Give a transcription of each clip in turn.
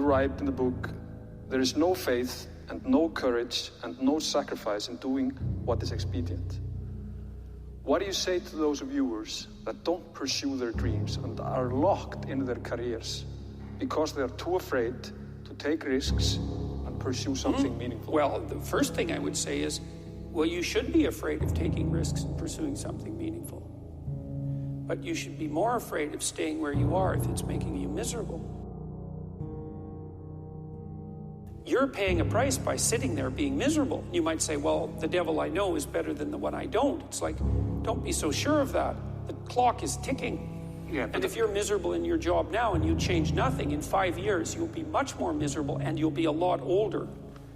write in the book, there is no faith and no courage and no sacrifice in doing what is expedient. What do you say to those viewers that don't pursue their dreams and are locked in their careers because they are too afraid to take risks and pursue something meaningful? Well, the first thing I would say is, well, you should be afraid of taking risks and pursuing something meaningful. But you should be more afraid of staying where you are if it's making you miserable. You're paying a price by sitting there being miserable. You might say, well, the devil I know is better than the one I don't. It's like, don't be so sure of that. The clock is ticking. Yeah, and if you're miserable in your job now and you change nothing, in 5 years, you'll be much more miserable and you'll be a lot older.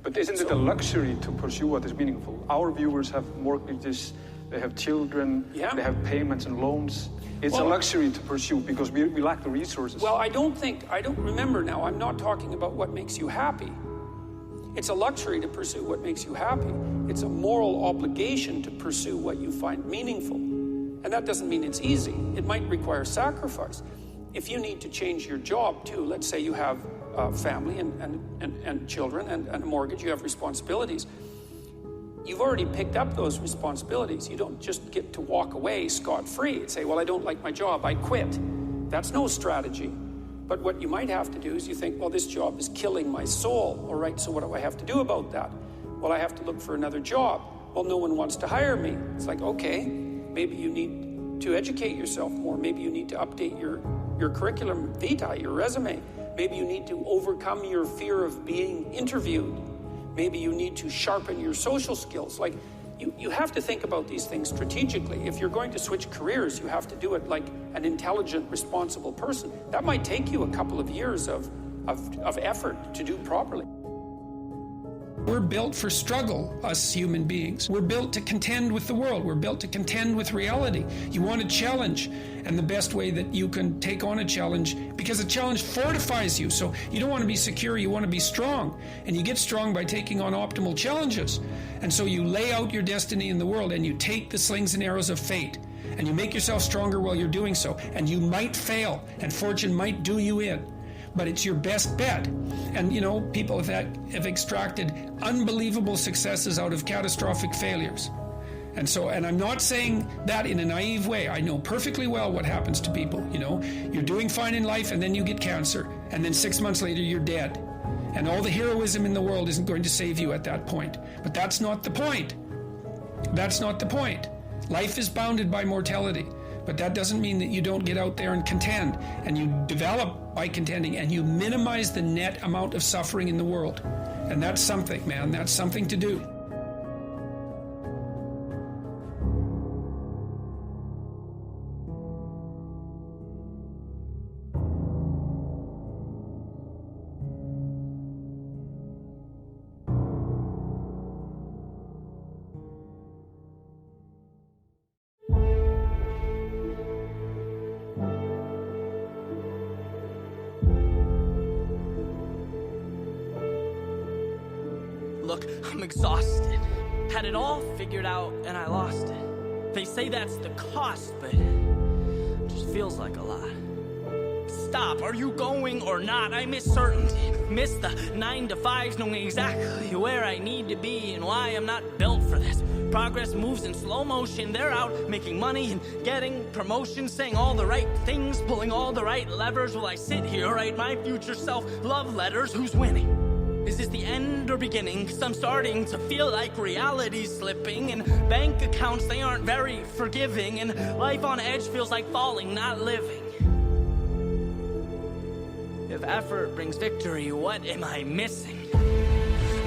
But isn't it a luxury to pursue what is meaningful? Our viewers have mortgages, they have children, they have payments and loans. It's a luxury to pursue because we lack the resources. Well, I don't remember now, I'm not talking about what makes you happy. It's a luxury to pursue what makes you happy. It's a moral obligation to pursue what you find meaningful. And that doesn't mean it's easy. It might require sacrifice. If you need to change your job too, let's say you have a family and children and a mortgage, you have responsibilities. You've already picked up those responsibilities. You don't just get to walk away scot-free and say, well, I don't like my job, I quit. That's no strategy. But what you might have to do is you think, well, this job is killing my soul. All right, so what do I have to do about that? Well, I have to look for another job. Well, no one wants to hire me. It's like, okay, maybe you need to educate yourself more. Maybe you need to update your curriculum vitae, your resume. Maybe you need to overcome your fear of being interviewed. Maybe you need to sharpen your social skills. Like, you have to think about these things strategically. If you're going to switch careers, you have to do it like an intelligent, responsible person. That might take you a couple of years of effort to do properly. We're built for struggle, us human beings. We're built to contend with the world. We're built to contend with reality. You want a challenge, and the best way that you can take on a challenge, because a challenge fortifies you. So you don't want to be secure, you want to be strong. And you get strong by taking on optimal challenges. And so you lay out your destiny in the world, and you take the slings and arrows of fate, and you make yourself stronger while you're doing so. And you might fail, and fortune might do you in. But it's your best bet. And you know, people have extracted unbelievable successes out of catastrophic failures. And I'm not saying that in a naive way. I know perfectly well what happens to people. You know, you're doing fine in life and then you get cancer, and then 6 months later you're dead. And all the heroism in the world isn't going to save you at that point. But that's not the point. That's not the point. Life is bounded by mortality. But that doesn't mean that you don't get out there and contend, and you develop by contending, and you minimize the net amount of suffering in the world. And that's something, man. That's something to do. Look, I'm exhausted. Had it all figured out and I lost it. They say that's the cost, but it just feels like a lot. Stop, are you going or not? I miss certainty. Miss the 9 to 5s, knowing exactly where I need to be and why I'm not built for this. Progress moves in slow motion. They're out making money and getting promotions, saying all the right things, pulling all the right levers, while I sit here, write my future self love letters. Who's winning? Is this the end or beginning? 'Cause I'm starting to feel like reality's slipping, and bank accounts, they aren't very forgiving, and life on edge feels like falling, not living. If effort brings victory, what am I missing?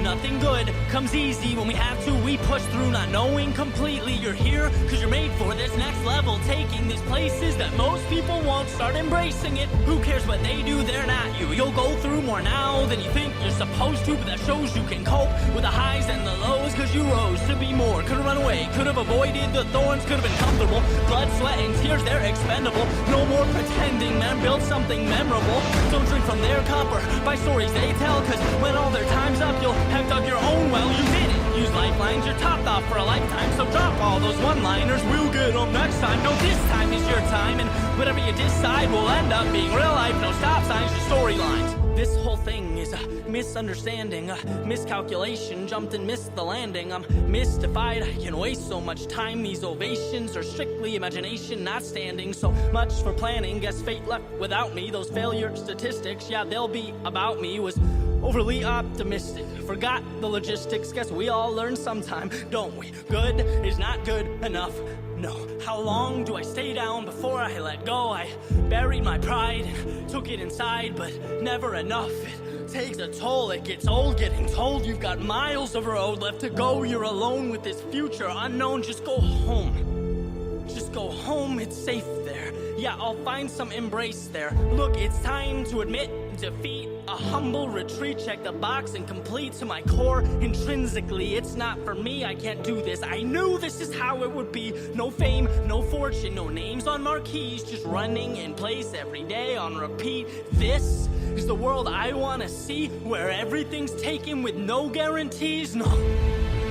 Nothing good comes easy. When we have to, we push through, not knowing completely. You're here because you're made for this next level, taking these places that most people won't. Start embracing it. Who cares what they do? They're not you. You'll go through more now than you think you're supposed to, but that shows you can cope with the highs and the lows, because you rose to be more. Could've run away, could've avoided the thorns, could've been comfortable. Blood, sweat, and tears, they're expendable. No more pretending, man, build something memorable. Don't drink from their cup or by stories they tell, because when all their time's up, you'll have dug your own well. You didn't use lifelines, you're topped off for a lifetime. So drop all those one-liners, we'll get them next time. No, this time is your time, and whatever you decide will end up being real life. No stop signs, just storylines. This whole thing is a misunderstanding, a miscalculation, jumped and missed the landing. I'm mystified, I can waste so much time. These ovations are strictly imagination, not standing. So much for planning, guess fate left without me. Those failure statistics, yeah, they'll be about me. Was overly optimistic, forgot the logistics. Guess we all learn sometime, don't we? Good is not good enough. No, how long do I stay down before I let go? I buried my pride and took it inside, but never enough. It takes a toll, it gets old getting told you've got miles of road left to go. You're alone with this future unknown, just go home. Just go home, it's safe there. Yeah, I'll find some embrace there. Look, it's time to admit defeat, a humble retreat. Check the box and complete to my core. Intrinsically, it's not for me, I can't do this. I knew this is how it would be. No fame, no fortune, no names on marquees, just running in place every day on repeat. This is the world I wanna see, where everything's taken with no guarantees. No,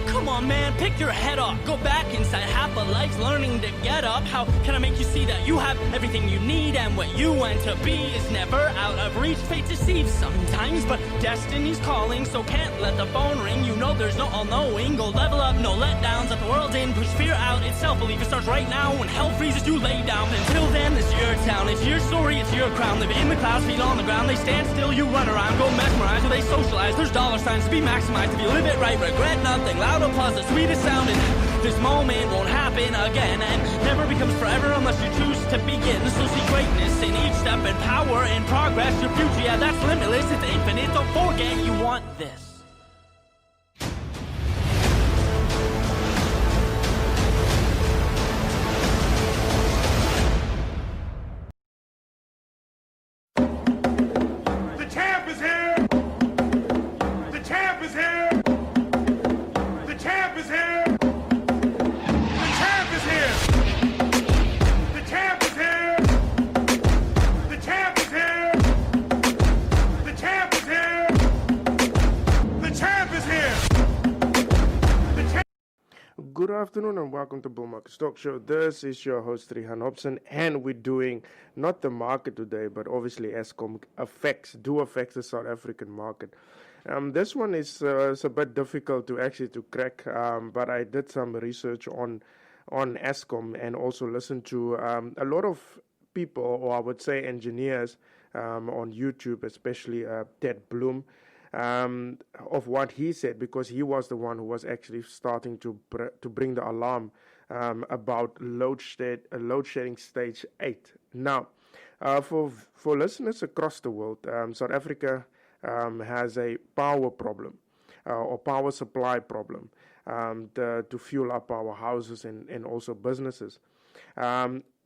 come on man, pick your head off. Go back inside, half a life's learning to get up. How can I make you see that you have everything you need, and what you want to be is never out of reach? Fate deceives sometimes, but destiny's calling, so can't let the phone ring. You know there's no all-knowing. Go level up, no letdowns. Let the world in, push fear out. It's self-belief, it starts right now. When hell freezes, you lay down. But until then, it's your town, it's your story, it's your crown. Live in the clouds, feet on the ground. They stand still, you run around. Go mesmerize, or they socialize. There's dollar signs to be maximized. If you live it right, regret nothing. Loud applause, the sweetest sound. And this moment won't happen again, and never becomes forever unless you choose to begin. So see greatness in each step, and power in progress. Your future, yeah, that's limitless, it's infinite. Don't forget you want this. The champ is here! The champ is here! The champ is here! The champ is here! The champ is here! The champ is here! The champ is here! The champ is here! The champ. Good afternoon and welcome to Bull Market Stock Show. This is your host Rihan Hobson, and we're doing not the market today, but obviously Eskom affects the South African market. This one is it's a bit difficult to crack, but I did some research on Eskom and also listened to a lot of people, or I would say engineers, on YouTube, especially Ted Bloom, of what he said, because he was the one who was actually starting to bring the alarm about load shedding stage 8. Now, for listeners across the world, South Africa has a power problem or power supply problem to fuel up our houses and also businesses.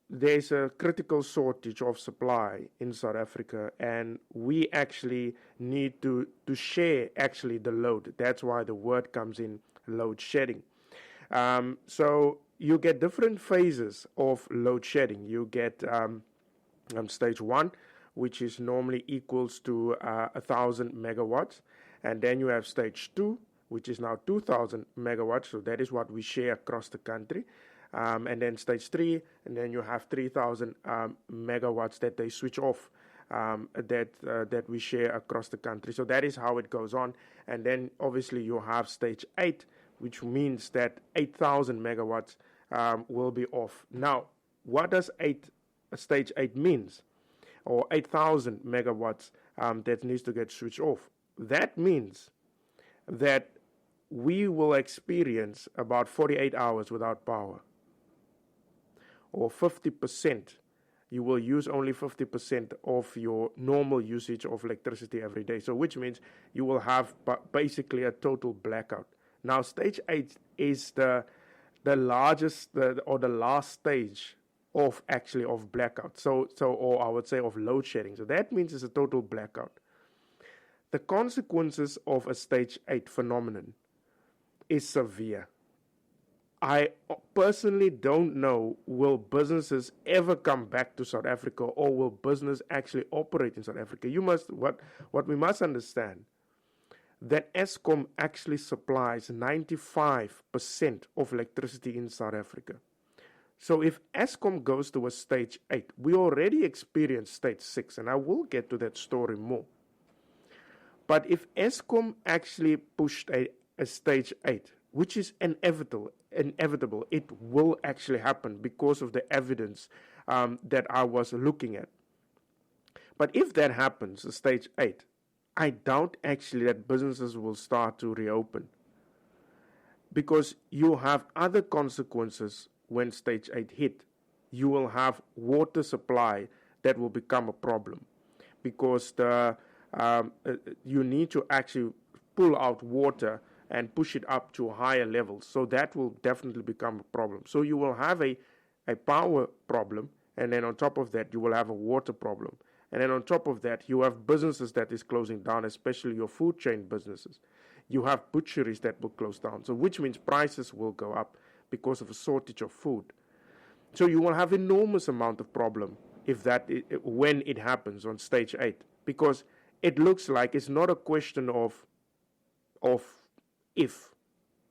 There's a critical shortage of supply in South Africa, and we actually need to share actually the load. That's why the word comes in, load shedding. So you get different phases of load shedding. You get stage 1, which is normally equals to 1,000 megawatts, and then you have stage 2, which is now 2,000 megawatts. So that is what we share across the country. And then stage 3, and then you have 3,000 megawatts that they switch off, that we share across the country. So that is how it goes on. And then obviously you have stage 8, which means that 8,000 megawatts will be off. Now, what does stage 8 means? Or 8,000 megawatts that needs to get switched off? That means that we will experience about 48 hours without power. Or 50%. You will use only 50% of your normal usage of electricity every day. So which means you will have basically a total blackout. Now stage 8 is the largest or the last stage of blackout. So or I would say of load shedding. So that means it's a total blackout. The consequences of a stage 8 phenomenon is severe. I personally don't know, will businesses ever come back to South Africa, or will business actually operate in South Africa? What we must understand, that Eskom actually supplies 95% of electricity in South Africa. So if Eskom goes to a stage 8, we already experienced stage 6, and I will get to that story more. But if Eskom actually pushed a stage 8, which is inevitable, it will actually happen because of the evidence that I was looking at. But if that happens, stage 8, I doubt actually that businesses will start to reopen, because you have other consequences when stage 8 hit. You will have water supply that will become a problem, because you need to actually pull out water and push it up to higher levels. So that will definitely become a problem. So you will have a power problem, and then on top of that, you will have a water problem. And then on top of that, you have businesses that is closing down, especially your food chain businesses. You have butcheries that will close down, so which means prices will go up because of a shortage of food. So you will have enormous amount of problem when it happens on stage 8, because it looks like it's not a question of if,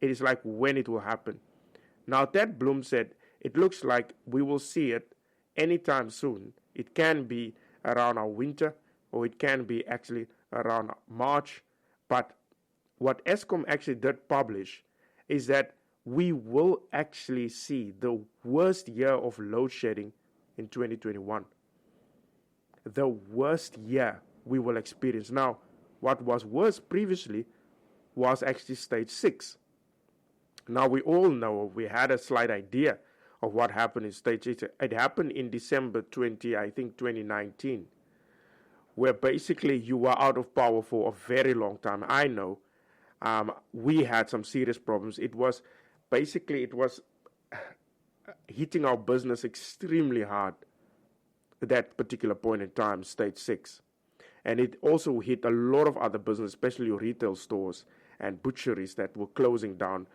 it is like when it will happen. Now, Ted Bloom said it looks like we will see it anytime soon. It can be around our winter, or it can be actually around March. But what Eskom actually did publish is that we will actually see the worst year of load shedding in 2021. The worst year we will experience. Now, what was worse previously was actually stage 6. Now, we all know, we had a slight idea of what happened in stage 8. It happened in December 2019, where basically you were out of power for a very long time. I know we had some serious problems. It was hitting our business extremely hard at that particular point in time, stage 6. And it also hit a lot of other businesses, especially retail stores and butcheries that were closing down.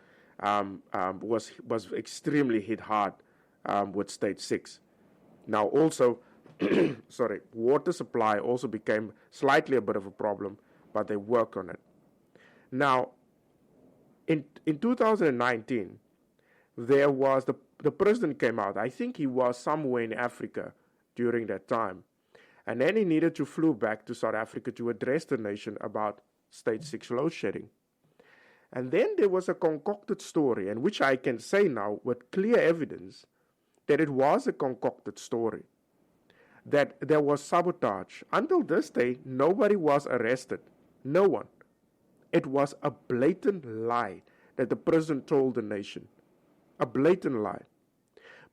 Was extremely hit hard with stage 6. Now also, water supply also became slightly a bit of a problem, but they worked on it. Now, in 2019, there was the president came out. I think he was somewhere in Africa during that time. And then he needed to flew back to South Africa to address the nation about stage 6 load shedding. And then there was a concocted story, and which I can say now with clear evidence that it was a concocted story, that there was sabotage. Until this day, nobody was arrested. No one. It was a blatant lie that the president told the nation. A blatant lie.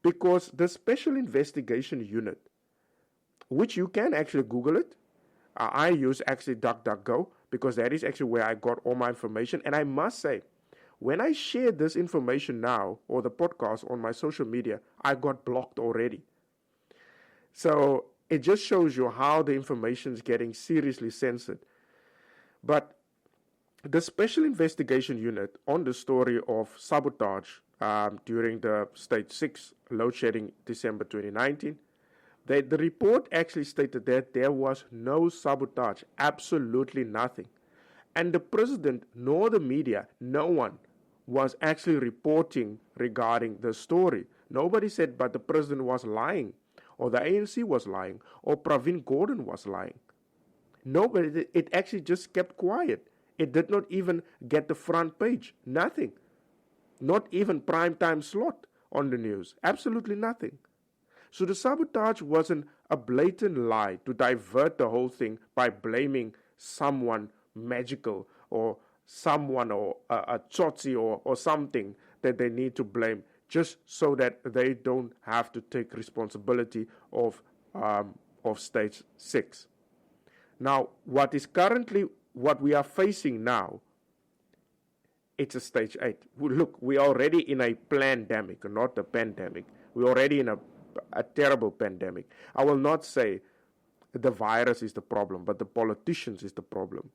Because the Special Investigation Unit, which you can actually Google it, I use actually DuckDuckGo, because that is actually where I got all my information. And I must say, when I share this information now, or the podcast on my social media, I got blocked already. So it just shows you how the information is getting seriously censored. But the Special Investigation Unit on the story of sabotage during the stage 6 load shedding December 2019, the report actually stated that there was no sabotage, absolutely nothing. And the president nor the media, no one was actually reporting regarding the story. Nobody said, but the president was lying, or the ANC was lying, or Pravin Gordhan was lying. Nobody, it actually just kept quiet. It did not even get the front page, nothing. Not even prime time slot on the news, absolutely nothing. So the sabotage wasn't a blatant lie to divert the whole thing by blaming someone magical, or someone, or a tsotsi, or something that they need to blame, just so that they don't have to take responsibility of stage 6. Now, what we are facing now, it's a stage 8. Look, we're already in a plandemic, not a pandemic. We're already in a terrible pandemic. I will not say the virus is the problem, but the politicians is the problem,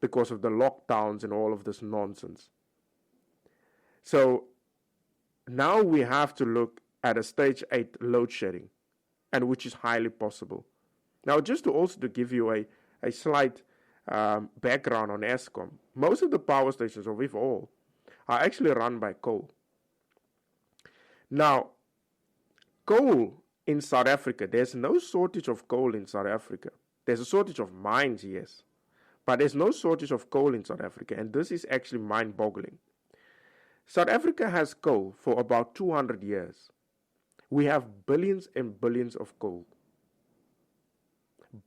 because of the lockdowns and all of this nonsense. So now we have to look at a stage 8 load shedding, and which is highly possible. Now, just to give you a slight background on Eskom, most of the power stations, or if all, are actually run by coal. Now, coal in South Africa, there's no shortage of coal in South Africa. There's a shortage of mines, yes. But there's no shortage of coal in South Africa, and this is actually mind-boggling. South Africa has coal for about 200 years. We have billions and billions of coal.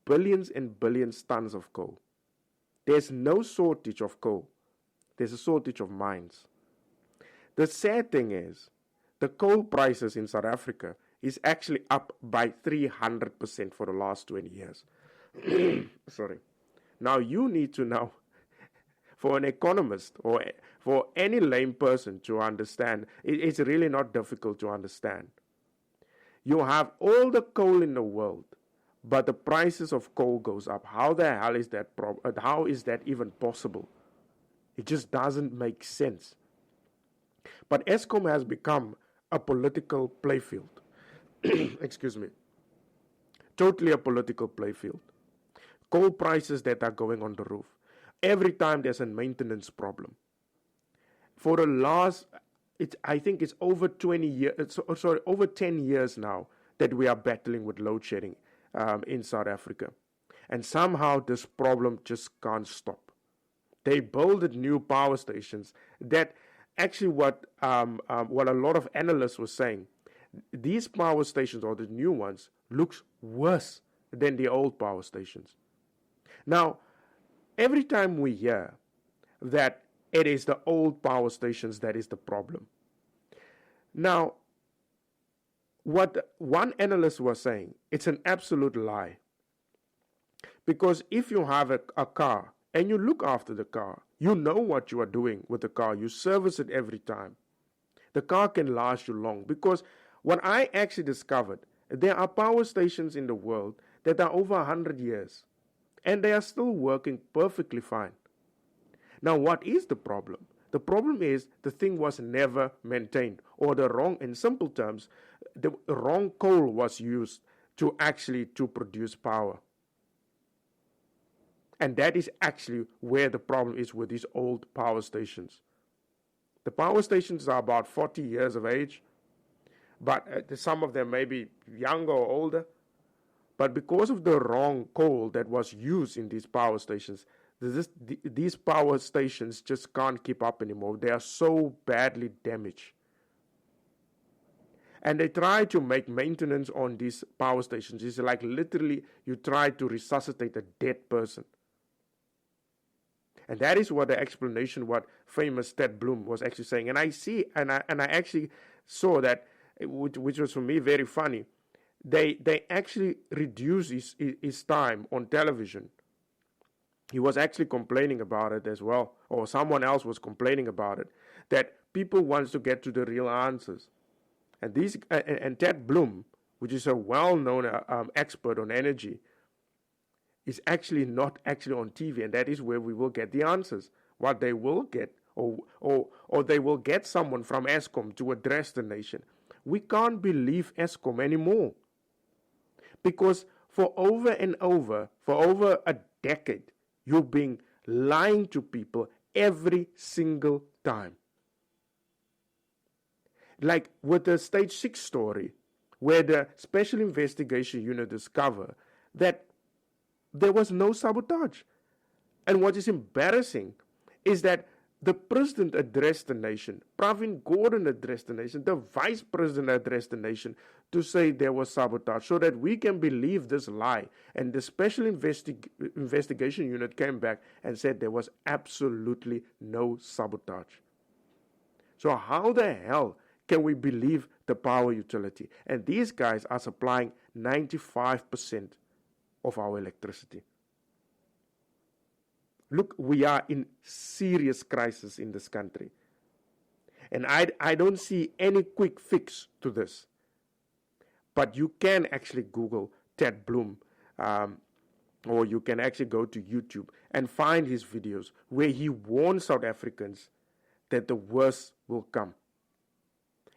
Billions and billions tons of coal. There's no shortage of coal. There's a shortage of mines. The sad thing is, the coal prices in South Africa is actually up by 300% for the last 20 years. Sorry. Now you need to know, for an economist or for any lame person to understand, it's really not difficult to understand. You have all the coal in the world, but the prices of coal goes up. How the hell is that how is that even possible? It just doesn't make sense. But Eskom has become a political playfield. Excuse me. Totally a political playfield. Coal prices that are going on the roof. Every time there's a maintenance problem. For the last, I think it's over 20 years, over 10 years now that we are battling with load shedding in South Africa. And somehow this problem just can't stop. They built new power stations that actually what a lot of analysts were saying, these power stations, or the new ones, looks worse than the old power stations. Now, every time we hear that it is the old power stations that is the problem. Now, what one analyst was saying, it's an absolute lie. Because if you have a car and you look after the car, you know what you are doing with the car. You service it every time. The car can last you long. Because what I actually discovered, there are power stations in the world that are over 100 years. And they are still working perfectly fine. Now, what is the problem? The problem is the thing was never maintained. Or in simple terms, the wrong coal was used to produce power. And that is actually where the problem is with these old power stations. The power stations are about 40 years of age, but some of them may be younger or older. But because of the wrong coal that was used in these power stations, these power stations just can't keep up anymore. They are so badly damaged. And they try to make maintenance on these power stations. It's like literally you try to resuscitate a dead person. And that is what the explanation, what famous Ted Bloom was actually saying. And I actually saw that, which was for me very funny. They actually reduced his time on television. He was actually complaining about it as well, or someone else was complaining about it, that people want to get to the real answers. And Ted Bloom, which is a well-known expert on energy, is actually not actually on TV, and that is where we will get the answers. What they will get, or they will get someone from Eskom to address the nation. We can't believe Eskom anymore. Because for over a decade, you've been lying to people every single time. Like with the Stage 6 story, where the Special Investigation Unit discovered that there was no sabotage. And what is embarrassing is that the president addressed the nation, Pravin Gordhan addressed the nation, the vice president addressed the nation to say there was sabotage, so that we can believe this lie. And the Special Investigation Unit came back and said there was absolutely no sabotage. So how the hell can we believe the power utility? And these guys are supplying 95% of our electricity. Look, we are in serious crisis in this country. And I don't see any quick fix to this. But you can actually Google Ted Bloom, or you can actually go to YouTube and find his videos where he warns South Africans that the worst will come.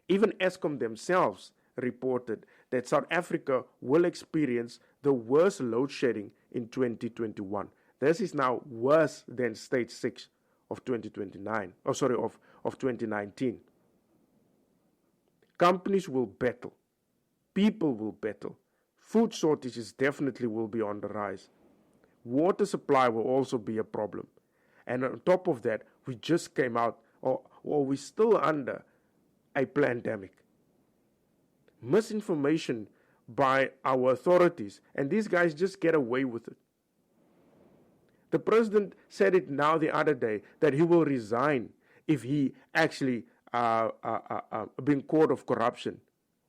Even Eskom themselves reported that South Africa will experience the worst load shedding in 2021. This is now worse than Stage 6 of 2019. Companies will battle. People will battle. Food shortages definitely will be on the rise. water supply will also be a problem. And on top of that, we just came out, or we're still under a pandemic. Misinformation by our authorities, and these guys just get away with it. The president said it now the other day that he will resign if he actually been caught of corruption.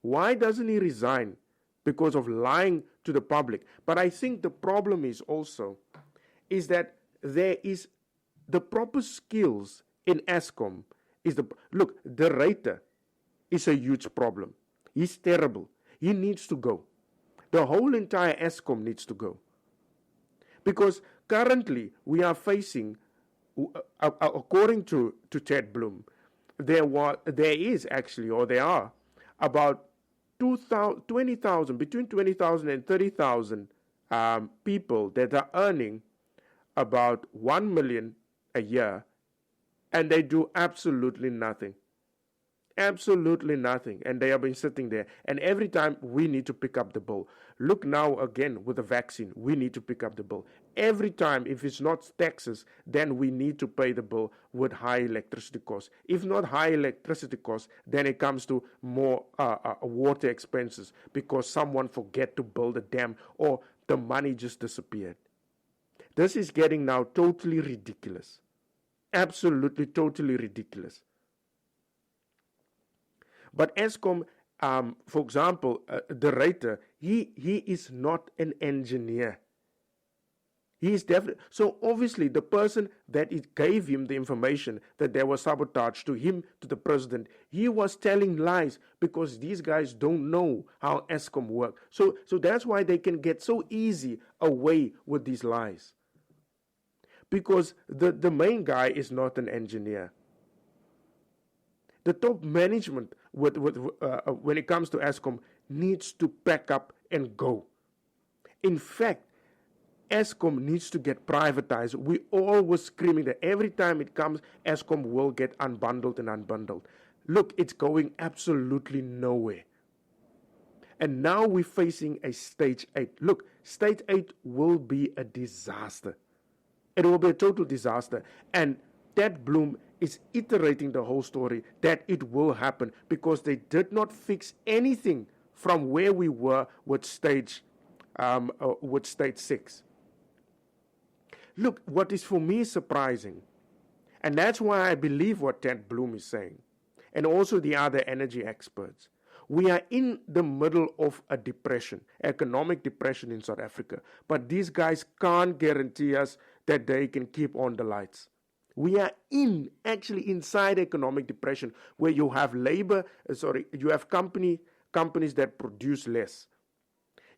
Why doesn't he resign? Because of lying to the public. But I think the problem is also that there is the proper skills in Eskom. Look, the rater is a huge problem. He's terrible. He needs to go. The whole entire Eskom needs to go. Because currently we are facing, according to Ted Bloom, there are about 20,000, between 20,000 and 30,000 people that are earning about 1 million a year, and they do absolutely nothing. Absolutely nothing. And they have been sitting there. And every time we need to pick up the bill. Look now again with the vaccine. We need to pick up the bill. Every time, if it's not taxes, then we need to pay the bill with high electricity costs. If not high electricity costs, then it comes to more water expenses because someone forget to build a dam or the money just disappeared. This is getting now totally ridiculous. Absolutely, totally ridiculous. But Eskom, for example, the rater, he is not an engineer. He is definitely, so obviously the person that it gave him the information that there was sabotage to him, to the president, he was telling lies because these guys don't know how Eskom works. So that's why they can get so easy away with these lies. Because the main guy is not an engineer. The top management when it comes to Eskom needs to pack up and go. In fact, Eskom needs to get privatized. We all were screaming that every time it comes, Eskom will get unbundled and unbundled. Look, it's going absolutely nowhere. And now we're facing a stage 8. Look, stage 8 will be a disaster. It will be a total disaster. And Ted Bloom is iterating the whole story that it will happen because they did not fix anything from where we were with stage 6. Look, what is for me surprising, and that's why I believe what Ted Bloom is saying, and also the other energy experts. We are in the middle of a depression, economic depression in South Africa, but these guys can't guarantee us that they can keep on the lights. We are actually inside economic depression where you have you have companies that produce less.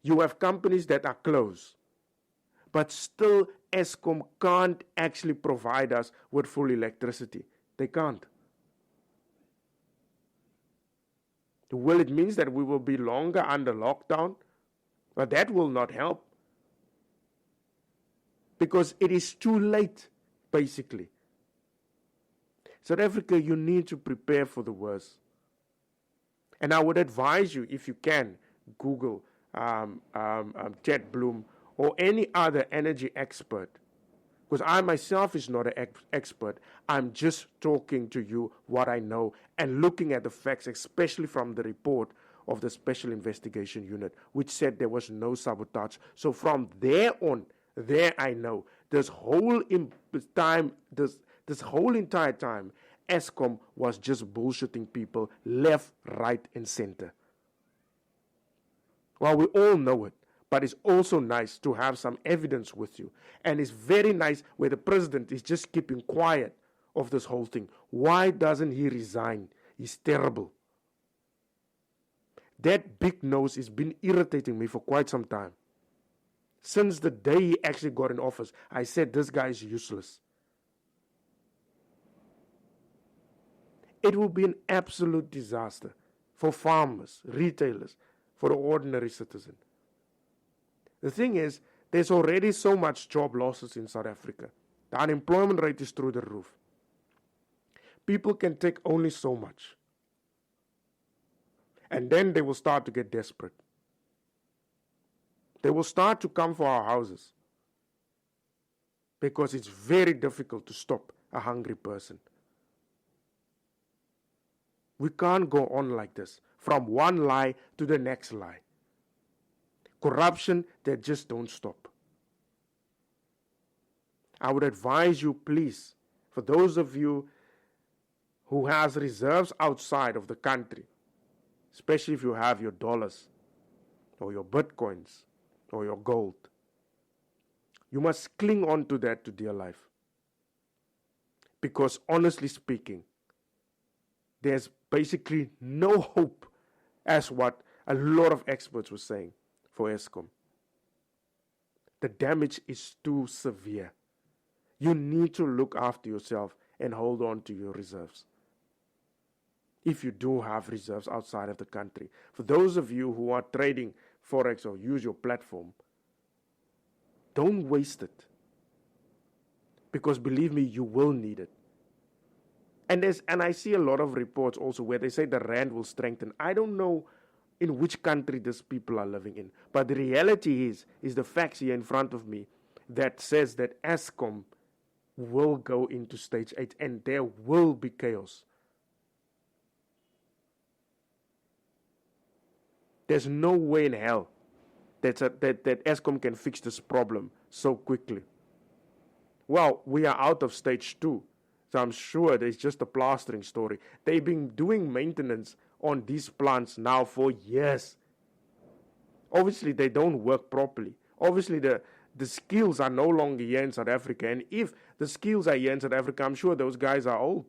You have companies that are closed. But still, Eskom can't actually provide us with full electricity. They can't. Well, it means that we will be longer under lockdown, but that will not help. Because it is too late, basically. South Africa, you need to prepare for the worst. And I would advise you, if you can, Google Ted Bloom or any other energy expert. Because I myself is not an expert. I'm just talking to you what I know and looking at the facts, especially from the report of the Special Investigation Unit, which said there was no sabotage. So from there on, I know this whole entire time, Eskom was just bullshitting people left, right, and center. Well, we all know it, but it's also nice to have some evidence with you. And it's very nice where the president is just keeping quiet of this whole thing. Why doesn't he resign? He's terrible. That big nose has been irritating me for quite some time. Since the day he actually got in office, I said this guy is useless. It will be an absolute disaster for farmers, retailers, for the ordinary citizen. The thing is, there's already so much job losses in South Africa. The unemployment rate is through the roof. People can take only so much. And then they will start to get desperate. They will start to come for our houses. because it's very difficult to stop a hungry person. We can't go on like this, from one lie to the next lie. Corruption that just don't stop. I would advise you, please, for those of you who has reserves outside of the country, especially if you have your dollars or your bitcoins or your gold, you must cling on to that to dear life. Because honestly speaking, there's basically no hope, as what a lot of experts were saying for Eskom. The damage is too severe. You need to look after yourself and hold on to your reserves. If you do have reserves outside of the country. For those of you who are trading Forex or use your platform, don't waste it. Because believe me, you will need it. And I see a lot of reports also where they say the rand will strengthen. I don't know in which country these people are living in. But the reality is the facts here in front of me that says that Eskom will go into stage 8 and there will be chaos. There's no way in hell that Eskom can fix this problem so quickly. Well, we are out of stage 2. So I'm sure there's just a plastering story. They've been doing maintenance on these plants now for years. Obviously, they don't work properly. Obviously, the skills are no longer here in South Africa. And if the skills are here in South Africa, I'm sure those guys are old.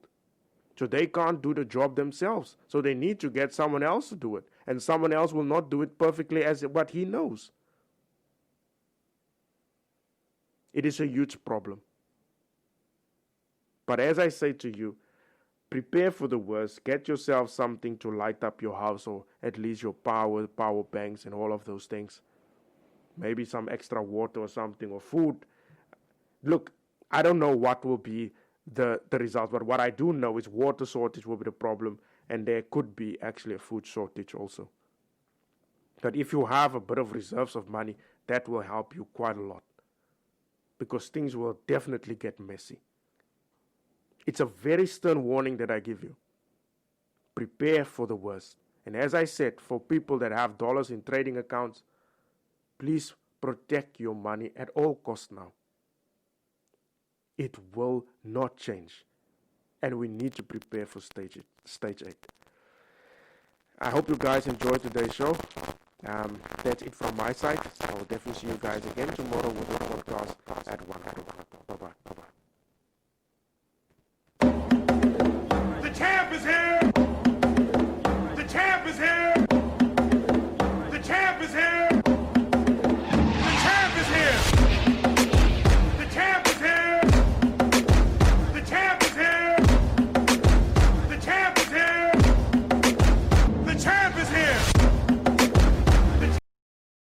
So they can't do the job themselves. So they need to get someone else to do it. And someone else will not do it perfectly as what he knows. It is a huge problem. But as I say to you, prepare for the worst. Get yourself something to light up your house, or at least your power banks and all of those things. Maybe some extra water or something, or food. Look, I don't know what will be the result, but what I do know is water shortage will be the problem, and there could be actually a food shortage also. But if you have a bit of reserves of money, that will help you quite a lot, because things will definitely get messy. It's a very stern warning that I give you. Prepare for the worst. And as I said, for people that have dollars in trading accounts, please protect your money at all costs now. It will not change. And we need to prepare for stage 8. I hope you guys enjoyed today's show. That's it from my side. I will definitely see you guys again tomorrow with a podcast at 1 o'clock.